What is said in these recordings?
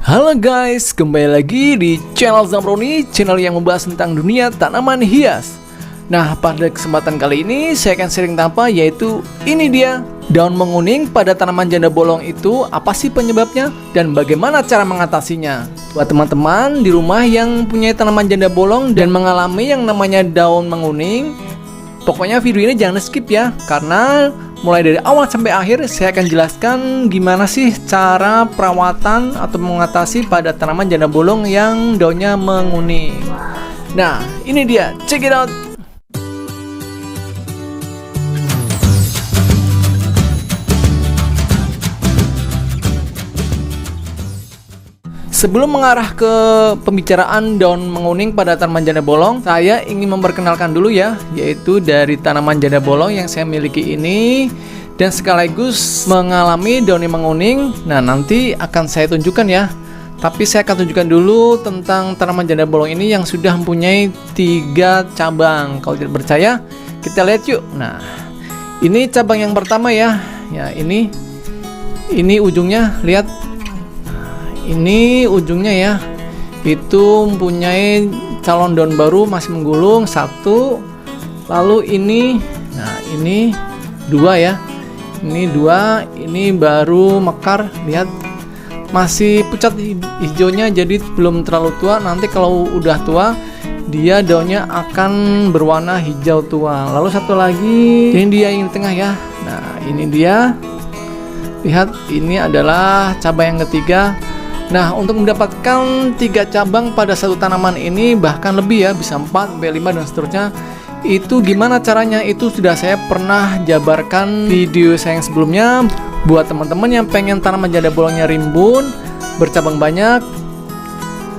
Halo guys, kembali lagi di channel Zamroni, channel yang membahas tentang dunia tanaman hias. Nah, pada kesempatan kali ini saya akan sharing tanpa, yaitu ini dia. Daun menguning pada tanaman janda bolong itu apa sih penyebabnya dan bagaimana cara mengatasinya? Buat teman-teman di rumah yang punya tanaman janda bolong dan mengalami yang namanya daun menguning, pokoknya video ini jangan skip ya, karena mulai dari awal sampai akhir saya akan jelaskan gimana sih cara perawatan atau mengatasi pada tanaman janda bolong yang daunnya menguning. Nah, ini dia, check it out. Sebelum mengarah ke pembicaraan daun menguning pada tanaman janda bolong, saya ingin memperkenalkan dulu ya, yaitu dari tanaman janda bolong yang saya miliki ini dan sekaligus mengalami daun yang menguning. Nah, nanti akan saya tunjukkan ya. Tapi saya akan tunjukkan dulu tentang tanaman janda bolong ini yang sudah mempunyai 3 cabang. Kalau tidak percaya, kita lihat yuk. Nah, ini cabang yang pertama ya. Ya, ini ujungnya, lihat. Ini ujungnya ya, itu mempunyai calon daun baru masih menggulung 1. Lalu ini, nah ini 2 ya, ini 2, ini baru mekar, lihat masih pucat hijaunya, jadi belum terlalu tua. Nanti kalau udah tua dia daunnya akan berwarna hijau tua. Lalu satu lagi, ini dia yang di tengah ya. Nah ini dia, lihat, ini adalah cabang yang ketiga. Nah, untuk mendapatkan 3 cabang pada satu tanaman ini, bahkan lebih ya, bisa 4, sampai 5 dan seterusnya. Itu gimana caranya? Itu sudah saya pernah jabarkan video saya yang sebelumnya. Buat teman-teman yang pengen tanaman janda bolongnya rimbun, bercabang banyak,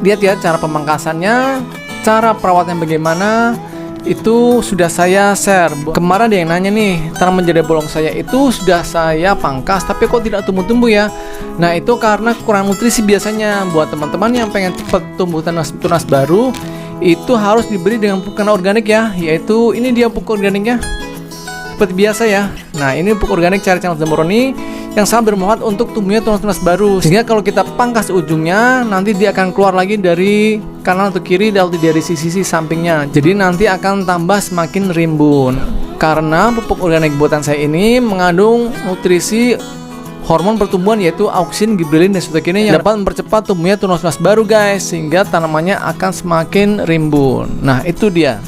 lihat ya cara pemangkasannya, cara perawatnya bagaimana. Itu sudah saya share. Kemarin ada yang nanya nih, tanaman janda bolong saya itu sudah saya pangkas tapi kok tidak tumbuh-tumbuh ya. Nah, itu karena kurang nutrisi biasanya. Buat teman-teman yang pengen cepat tumbuh tunas baru, itu harus diberi dengan pupuk organik ya, yaitu ini dia pupuk organiknya, seperti biasa ya. Nah, ini pupuk organik cara channel Zamroni yang sangat bermanfaat untuk tumbuhnya tunas-tunas baru, sehingga kalau kita pangkas ujungnya, nanti dia akan keluar lagi dari kanan atau kiri, atau dari sisi-sisi sampingnya. Jadi nanti akan tambah semakin rimbun. Karena pupuk organik buatan saya ini mengandung nutrisi hormon pertumbuhan, yaitu auksin, giberellin, dan sitokin yang dapat mempercepat tumbuhnya tunas-tunas baru guys, sehingga tanamannya akan semakin rimbun. Nah, itu dia.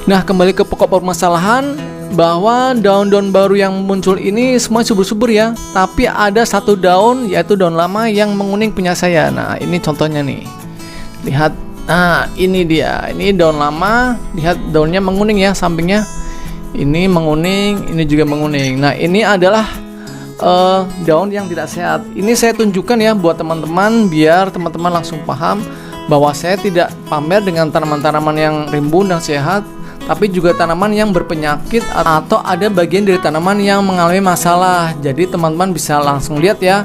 Nah, kembali ke pokok permasalahan, bahwa daun-daun baru yang muncul ini semua subur-subur ya, tapi ada satu daun, yaitu daun lama yang menguning punya saya. Nah, ini contohnya nih, lihat. Nah, ini dia, ini daun lama, lihat daunnya menguning ya, sampingnya ini menguning, ini juga menguning. Nah, ini adalah daun yang tidak sehat. Ini saya tunjukkan ya buat teman-teman, biar teman-teman langsung paham bahwa saya tidak pamer dengan tanaman-tanaman yang rimbun dan sehat, tapi juga tanaman yang berpenyakit atau ada bagian dari tanaman yang mengalami masalah. Jadi teman-teman bisa langsung lihat ya,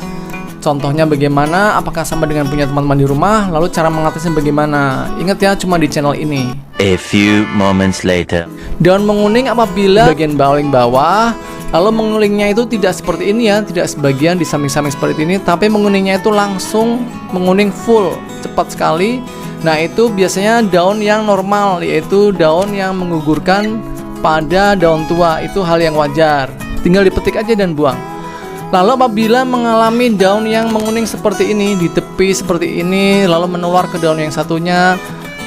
contohnya bagaimana, apakah sama dengan punya teman-teman di rumah, lalu cara mengatasinya bagaimana. Ingat ya, cuma di channel ini. A few moments later. Daun menguning apabila bagian paling bawah, lalu menguningnya itu tidak seperti ini ya, tidak sebagian di samping-samping seperti ini, tapi menguningnya itu langsung menguning full, cepat sekali. Nah, itu biasanya daun yang normal, yaitu daun yang menggugurkan pada daun tua. Itu hal yang wajar, tinggal dipetik aja dan buang. Lalu apabila mengalami daun yang menguning seperti ini, di tepi seperti ini, lalu menular ke daun yang satunya,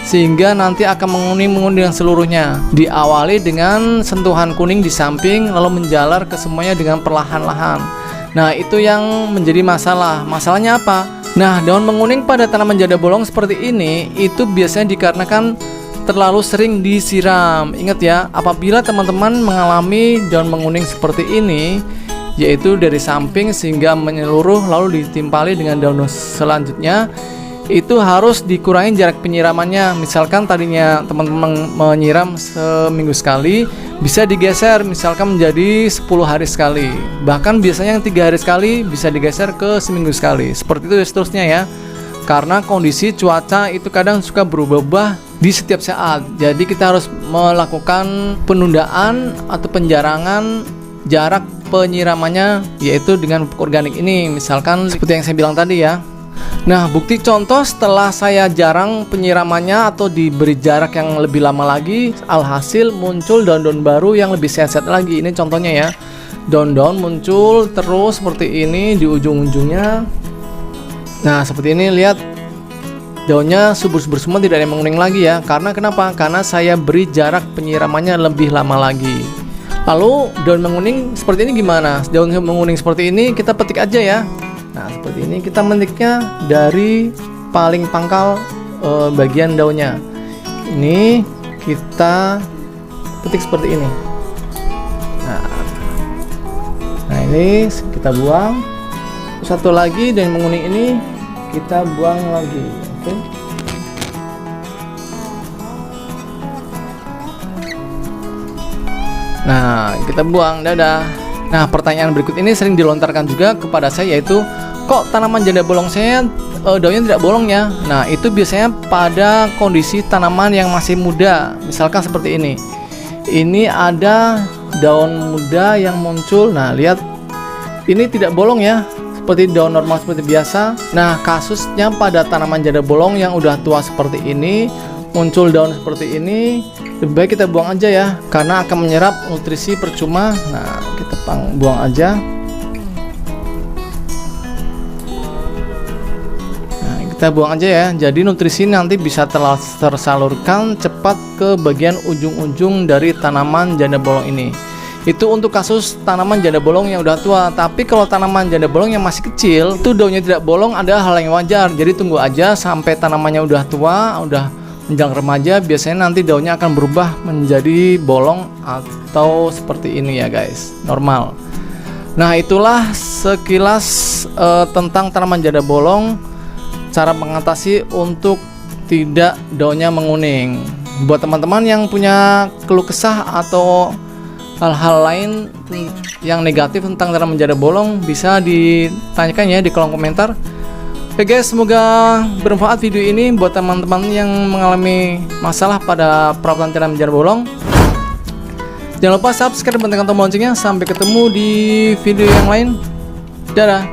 sehingga nanti akan menguning dengan seluruhnya. Diawali dengan sentuhan kuning di samping, lalu menjalar ke semuanya dengan perlahan-lahan. Nah, itu yang menjadi masalah. Masalahnya apa? Nah, daun menguning pada tanaman janda bolong seperti ini itu biasanya dikarenakan terlalu sering disiram. Ingat ya, apabila teman-teman mengalami daun menguning seperti ini, yaitu dari samping sehingga menyeluruh lalu ditimpali dengan daun selanjutnya, itu harus dikurangi jarak penyiramannya. Misalkan tadinya teman-teman menyiram seminggu sekali, bisa digeser misalkan menjadi 10 hari sekali. Bahkan biasanya yang 3 hari sekali bisa digeser ke seminggu sekali. Seperti itu seterusnya ya. Karena kondisi cuaca itu kadang suka berubah-ubah di setiap saat. Jadi kita harus melakukan penundaan atau penjarangan jarak penyiramannya, yaitu dengan pupuk organik ini, misalkan seperti yang saya bilang tadi ya. Nah, bukti contoh setelah saya jarang penyiramannya atau diberi jarak yang lebih lama lagi, alhasil muncul daun-daun baru yang lebih sehat-sehat lagi. Ini contohnya ya, daun-daun muncul terus seperti ini di ujung-ujungnya. Nah, seperti ini, lihat daunnya subur-subur semua, tidak ada yang menguning lagi ya. Karena kenapa? Karena saya beri jarak penyiramannya lebih lama lagi. Lalu daun menguning seperti ini gimana? Daun menguning seperti ini kita petik aja ya. Nah, seperti ini kita metiknya dari paling pangkal bagian daunnya. Ini kita petik seperti ini. Nah, ini kita buang. Satu lagi daun menguning ini kita buang lagi. Oke. Nah, kita buang, dadah. Nah, pertanyaan berikut ini sering dilontarkan juga kepada saya, yaitu kok tanaman janda bolong saya daunnya tidak bolong ya? Nah, itu biasanya pada kondisi tanaman yang masih muda. Misalkan seperti ini. Ini ada daun muda yang muncul. Nah, lihat. Ini tidak bolong ya. Seperti daun normal seperti biasa. Nah, kasusnya pada tanaman janda bolong yang udah tua seperti ini, muncul daun seperti ini, lebih baik kita buang aja ya, karena akan menyerap nutrisi percuma. Nah, kita buang aja. Nah, kita buang aja ya. Jadi nutrisi nanti bisa tersalurkan cepat ke bagian ujung-ujung dari tanaman janda bolong ini. Itu untuk kasus tanaman janda bolong yang udah tua. Tapi kalau tanaman janda bolong yang masih kecil, itu daunnya tidak bolong, ada hal yang wajar. Jadi tunggu aja sampai tanamannya udah tua, udah menjelang remaja, biasanya nanti daunnya akan berubah menjadi bolong atau seperti ini ya guys, normal. Nah, itulah sekilas tentang tanaman janda bolong, cara mengatasi untuk tidak daunnya menguning. Buat teman-teman yang punya keluh kesah atau hal-hal lain yang negatif tentang tanaman janda bolong, bisa ditanyakan ya di kolom komentar. Oke guys, semoga bermanfaat video ini buat teman-teman yang mengalami masalah pada perawatan tanaman janda bolong. Jangan lupa subscribe dan tekan tombol loncengnya. Sampai ketemu di video yang lain. Dadah.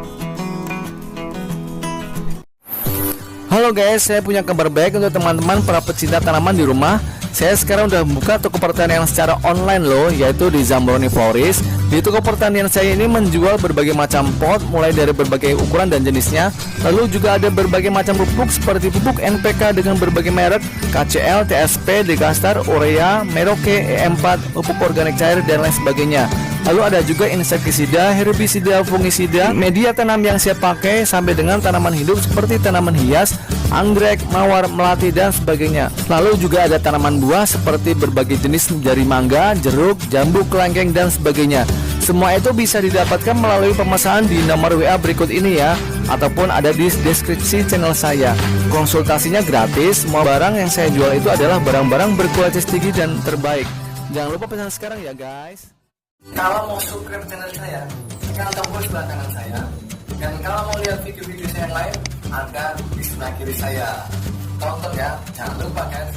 Halo guys, saya punya kabar baik untuk teman-teman para pecinta tanaman di rumah. Saya sekarang udah buka toko pertanian secara online loh, yaitu di Zambroni Florist. Di toko pertanian saya ini menjual berbagai macam pot, mulai dari berbagai ukuran dan jenisnya. Lalu juga ada berbagai macam pupuk seperti pupuk NPK dengan berbagai merek, KCL, TSP, Degastar, Urea, Merauke, E4, pupuk organik cair, dan lain sebagainya. Lalu ada juga insektisida, herbisida, fungisida, media tanam yang saya pakai, sampai dengan tanaman hidup seperti tanaman hias, anggrek, mawar, melati, dan sebagainya. Lalu juga ada tanaman buah seperti berbagai jenis dari mangga, jeruk, jambu, kelengkeng, dan sebagainya. Semua itu bisa didapatkan melalui pemesanan di nomor WA berikut ini ya, ataupun ada di deskripsi channel saya. Konsultasinya gratis. Semua barang yang saya jual itu adalah barang-barang berkualitas tinggi dan terbaik. Jangan lupa pesan sekarang ya guys. Kalau mau subscribe channel saya, tekan tombol sebelah kanan saya. Dan kalau mau lihat video-video saya yang lain, ada di sebelah kiri saya. Tonton ya, jangan lupa guys.